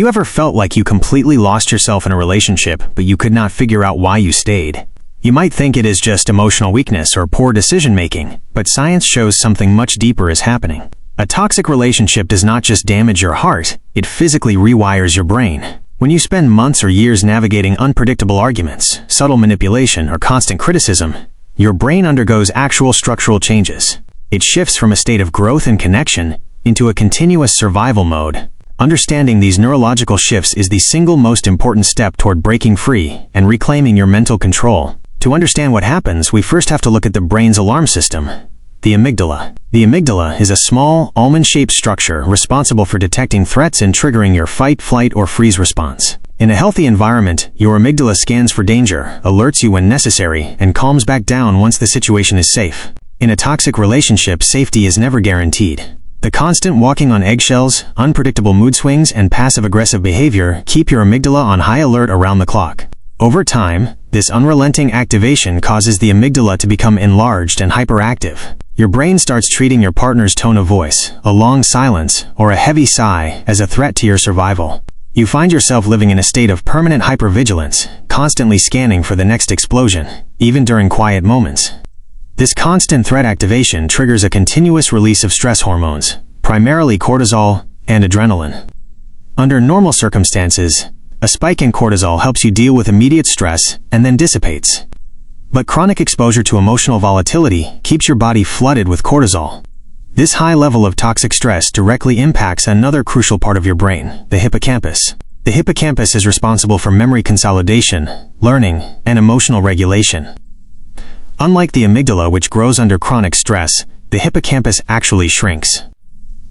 You ever felt like you completely lost yourself in a relationship, but you could not figure out why you stayed? You might think it is just emotional weakness or poor decision-making, but science shows something much deeper is happening. A toxic relationship does not just damage your heart, it physically rewires your brain. When you spend months or years navigating unpredictable arguments, subtle manipulation, or constant criticism, your brain undergoes actual structural changes. It shifts from a state of growth and connection into a continuous survival mode. Understanding these neurological shifts is the single most important step toward breaking free and reclaiming your mental control. To understand what happens, we first have to look at the brain's alarm system, the amygdala. The amygdala is a small, almond-shaped structure responsible for detecting threats and triggering your fight, flight, or freeze response. In a healthy environment, your amygdala scans for danger, alerts you when necessary, and calms back down once the situation is safe. In a toxic relationship, safety is never guaranteed. The constant walking on eggshells, unpredictable mood swings, and passive-aggressive behavior keep your amygdala on high alert around the clock. Over time, this unrelenting activation causes the amygdala to become enlarged and hyperactive. Your brain starts treating your partner's tone of voice, a long silence, or a heavy sigh as a threat to your survival. You find yourself living in a state of permanent hypervigilance, constantly scanning for the next explosion, even during quiet moments. This constant threat activation triggers a continuous release of stress hormones, primarily cortisol and adrenaline. Under normal circumstances, a spike in cortisol helps you deal with immediate stress and then dissipates. But chronic exposure to emotional volatility keeps your body flooded with cortisol. This high level of toxic stress directly impacts another crucial part of your brain, the hippocampus. The hippocampus is responsible for memory consolidation, learning, and emotional regulation. Unlike the amygdala, which grows under chronic stress, the hippocampus actually shrinks.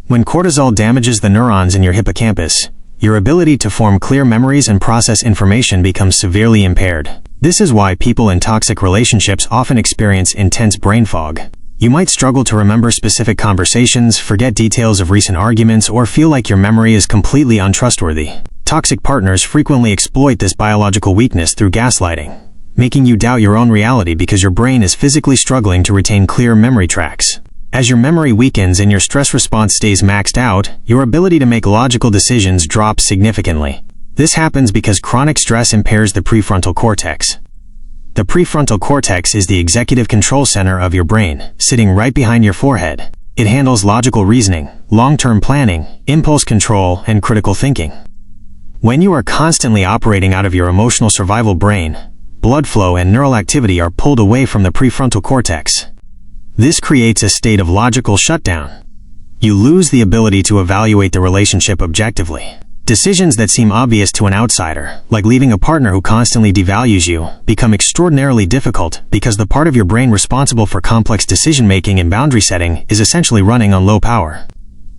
When cortisol damages the neurons in your hippocampus, your ability to form clear memories and process information becomes severely impaired. This is why people in toxic relationships often experience intense brain fog. You might struggle to remember specific conversations, forget details of recent arguments, or feel like your memory is completely untrustworthy. Toxic partners frequently exploit this biological weakness through gaslighting, making you doubt your own reality because your brain is physically struggling to retain clear memory tracks. As your memory weakens and your stress response stays maxed out, your ability to make logical decisions drops significantly. This happens because chronic stress impairs the prefrontal cortex. The prefrontal cortex is the executive control center of your brain, sitting right behind your forehead. It handles logical reasoning, long-term planning, impulse control, and critical thinking. When you are constantly operating out of your emotional survival brain, blood flow and neural activity are pulled away from the prefrontal cortex. This creates a state of logical shutdown. You lose the ability to evaluate the relationship objectively. Decisions that seem obvious to an outsider, like leaving a partner who constantly devalues you, become extraordinarily difficult because the part of your brain responsible for complex decision-making and boundary setting is essentially running on low power.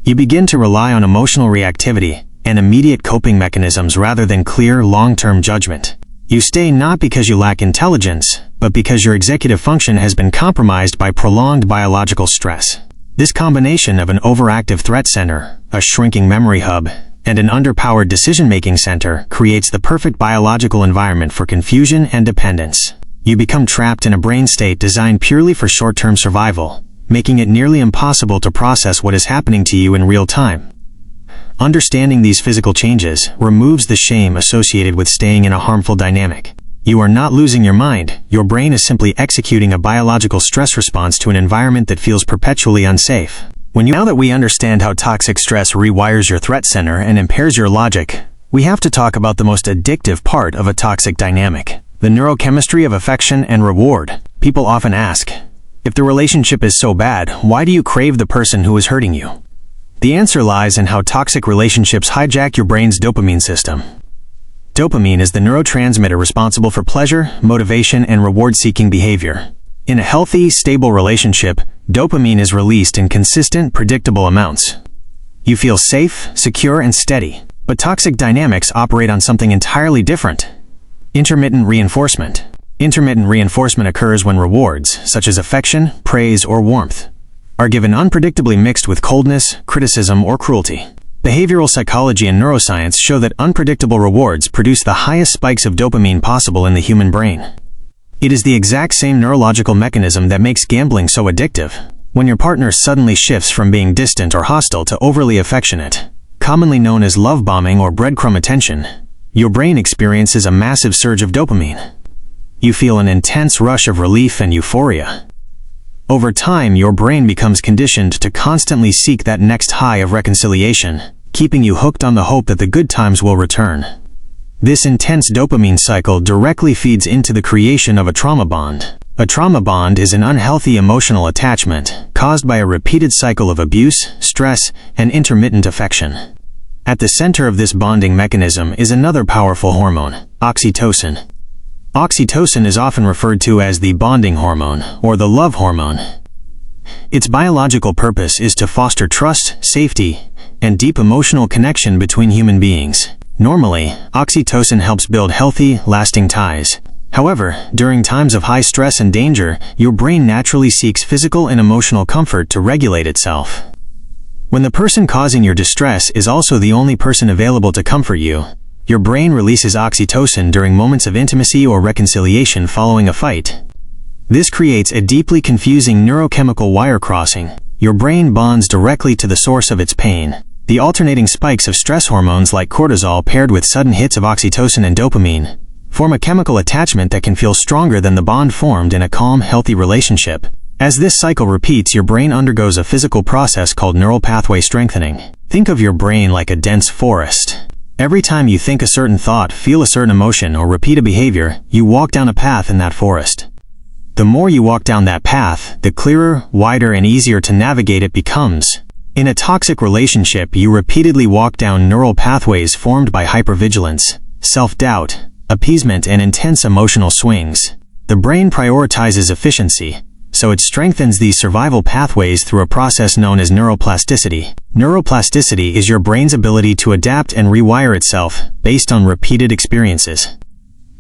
You begin to rely on emotional reactivity and immediate coping mechanisms rather than clear, long-term judgment. You stay not because you lack intelligence, but because your executive function has been compromised by prolonged biological stress. This combination of an overactive threat center, a shrinking memory hub, and an underpowered decision-making center creates the perfect biological environment for confusion and dependence. You become trapped in a brain state designed purely for short-term survival, making it nearly impossible to process what is happening to you in real time. Understanding these physical changes removes the shame associated with staying in a harmful dynamic. You are not losing your mind, your brain is simply executing a biological stress response to an environment that feels perpetually unsafe. Now that we understand how toxic stress rewires your threat center and impairs your logic, we have to talk about the most addictive part of a toxic dynamic, the neurochemistry of affection and reward. People often ask, if the relationship is so bad, why do you crave the person who is hurting you? The answer lies in how toxic relationships hijack your brain's dopamine system. Dopamine is the neurotransmitter responsible for pleasure, motivation, and reward-seeking behavior. In a healthy, stable relationship, dopamine is released in consistent, predictable amounts. You feel safe, secure, and steady. But toxic dynamics operate on something entirely different: intermittent reinforcement. Intermittent reinforcement occurs when rewards, such as affection, praise, or warmth, are given unpredictably mixed with coldness, criticism, or cruelty. Behavioral psychology and neuroscience show that unpredictable rewards produce the highest spikes of dopamine possible in the human brain. It is the exact same neurological mechanism that makes gambling so addictive. When your partner suddenly shifts from being distant or hostile to overly affectionate, commonly known as love bombing or breadcrumb attention, your brain experiences a massive surge of dopamine. You feel an intense rush of relief and euphoria. Over time, your brain becomes conditioned to constantly seek that next high of reconciliation, keeping you hooked on the hope that the good times will return. This intense dopamine cycle directly feeds into the creation of a trauma bond. A trauma bond is an unhealthy emotional attachment caused by a repeated cycle of abuse, stress, and intermittent affection. At the center of this bonding mechanism is another powerful hormone, oxytocin. Oxytocin is often referred to as the bonding hormone or the love hormone. Its biological purpose is to foster trust, safety, and deep emotional connection between human beings. Normally, oxytocin helps build healthy, lasting ties. However, during times of high stress and danger, your brain naturally seeks physical and emotional comfort to regulate itself. When the person causing your distress is also the only person available to comfort you, your brain releases oxytocin during moments of intimacy or reconciliation following a fight. This creates a deeply confusing neurochemical wire crossing. Your brain bonds directly to the source of its pain. The alternating spikes of stress hormones like cortisol paired with sudden hits of oxytocin and dopamine form a chemical attachment that can feel stronger than the bond formed in a calm, healthy relationship. As this cycle repeats, your brain undergoes a physical process called neural pathway strengthening. Think of your brain like a dense forest. Every time you think a certain thought, feel a certain emotion, or repeat a behavior, you walk down a path in that forest. The more you walk down that path, the clearer, wider, and easier to navigate it becomes. In a toxic relationship, you repeatedly walk down neural pathways formed by hypervigilance, self-doubt, appeasement, and intense emotional swings. The brain prioritizes efficiency, so it strengthens these survival pathways through a process known as neuroplasticity. Neuroplasticity is your brain's ability to adapt and rewire itself based on repeated experiences.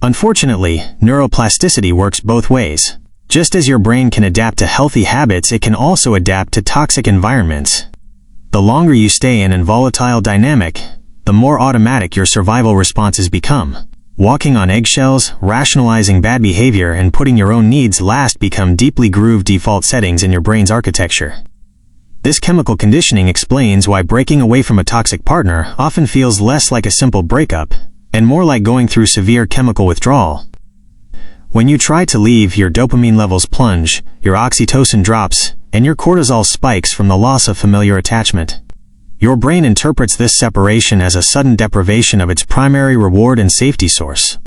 Unfortunately, neuroplasticity works both ways. Just as your brain can adapt to healthy habits, it can also adapt to toxic environments. The longer you stay in a volatile dynamic, the more automatic your survival responses become. Walking on eggshells, rationalizing bad behavior, and putting your own needs last become deeply grooved default settings in your brain's architecture. This chemical conditioning explains why breaking away from a toxic partner often feels less like a simple breakup and more like going through severe chemical withdrawal. When you try to leave, your dopamine levels plunge, your oxytocin drops, and your cortisol spikes from the loss of familiar attachment. Your brain interprets this separation as a sudden deprivation of its primary reward and safety source.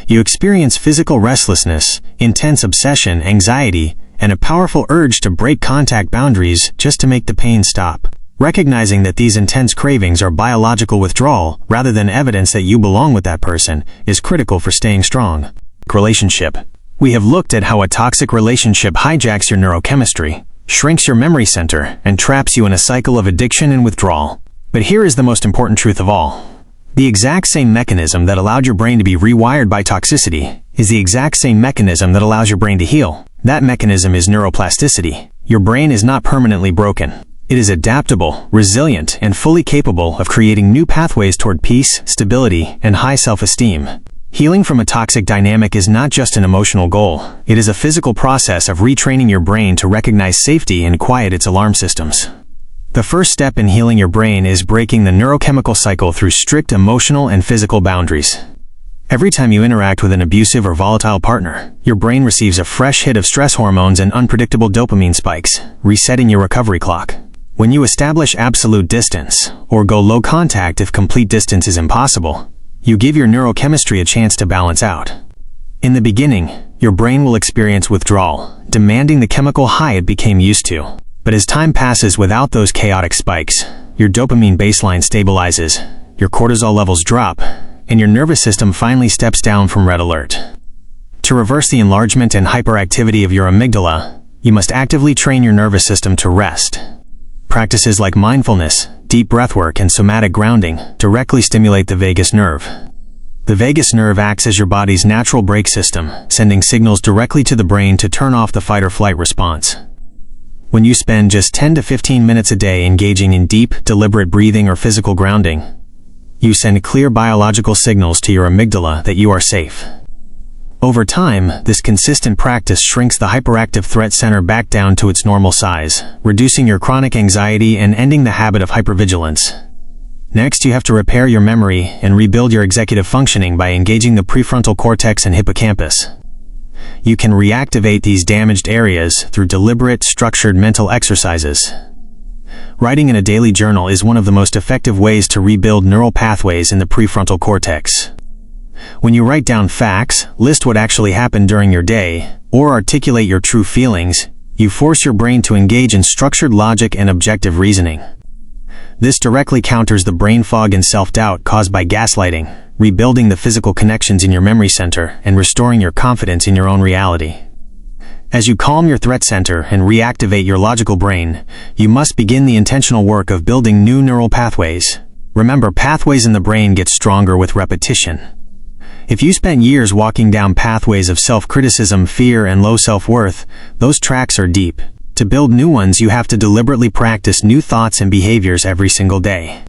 You experience physical restlessness, intense obsession, anxiety, and a powerful urge to break contact boundaries just to make the pain stop. Recognizing that these intense cravings are biological withdrawal rather than evidence that you belong with that person is critical for staying strong. Relationship. We have looked at how a toxic relationship hijacks your neurochemistry, shrinks your memory center, and traps you in a cycle of addiction and withdrawal. But here is the most important truth of all. The exact same mechanism that allowed your brain to be rewired by toxicity is the exact same mechanism that allows your brain to heal. That mechanism is neuroplasticity. Your brain is not permanently broken. It is adaptable, resilient, and fully capable of creating new pathways toward peace, stability, and high self-esteem. Healing from a toxic dynamic is not just an emotional goal. It is a physical process of retraining your brain to recognize safety and quiet its alarm systems. The first step in healing your brain is breaking the neurochemical cycle through strict emotional and physical boundaries. Every time you interact with an abusive or volatile partner, your brain receives a fresh hit of stress hormones and unpredictable dopamine spikes, resetting your recovery clock. When you establish absolute distance, or go low contact if complete distance is impossible, you give your neurochemistry a chance to balance out. In the beginning, your brain will experience withdrawal, demanding the chemical high it became used to. But as time passes without those chaotic spikes, your dopamine baseline stabilizes, your cortisol levels drop, and your nervous system finally steps down from red alert. To reverse the enlargement and hyperactivity of your amygdala, you must actively train your nervous system to rest. Practices like mindfulness, deep breathwork, and somatic grounding directly stimulate the vagus nerve. The vagus nerve acts as your body's natural brake system, sending signals directly to the brain to turn off the fight or flight response. When you spend just 10 to 15 minutes a day engaging in deep, deliberate breathing or physical grounding, you send clear biological signals to your amygdala that you are safe. Over time, this consistent practice shrinks the hyperactive threat center back down to its normal size, reducing your chronic anxiety and ending the habit of hypervigilance. Next, you have to repair your memory and rebuild your executive functioning by engaging the prefrontal cortex and hippocampus. You can reactivate these damaged areas through deliberate, structured mental exercises. Writing in a daily journal is one of the most effective ways to rebuild neural pathways in the prefrontal cortex. When you write down facts, list what actually happened during your day, or articulate your true feelings, you force your brain to engage in structured logic and objective reasoning. This directly counters the brain fog and self-doubt caused by gaslighting, rebuilding the physical connections in your memory center and restoring your confidence in your own reality. As you calm your threat center and reactivate your logical brain, you must begin the intentional work of building new neural pathways. Remember, pathways in the brain get stronger with repetition. If you spent years walking down pathways of self-criticism, fear, and low self-worth, those tracks are deep. To build new ones, you have to deliberately practice new thoughts and behaviors every single day.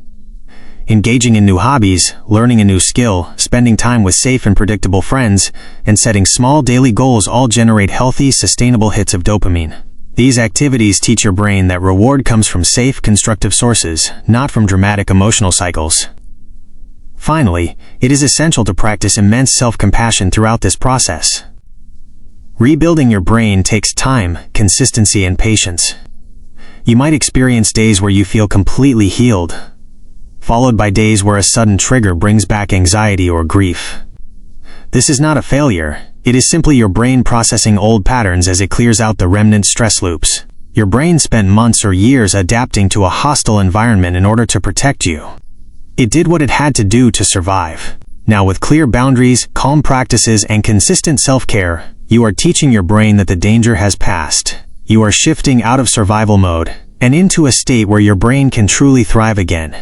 Engaging in new hobbies, learning a new skill, spending time with safe and predictable friends, and setting small daily goals all generate healthy, sustainable hits of dopamine. These activities teach your brain that reward comes from safe, constructive sources, not from dramatic emotional cycles. Finally, it is essential to practice immense self-compassion throughout this process. Rebuilding your brain takes time, consistency, and patience. You might experience days where you feel completely healed, followed by days where a sudden trigger brings back anxiety or grief. This is not a failure. It is simply your brain processing old patterns as it clears out the remnant stress loops. Your brain spent months or years adapting to a hostile environment in order to protect you. It did what it had to do to survive. Now, with clear boundaries, calm practices, and consistent self-care, you are teaching your brain that the danger has passed. You are shifting out of survival mode and into a state where your brain can truly thrive again.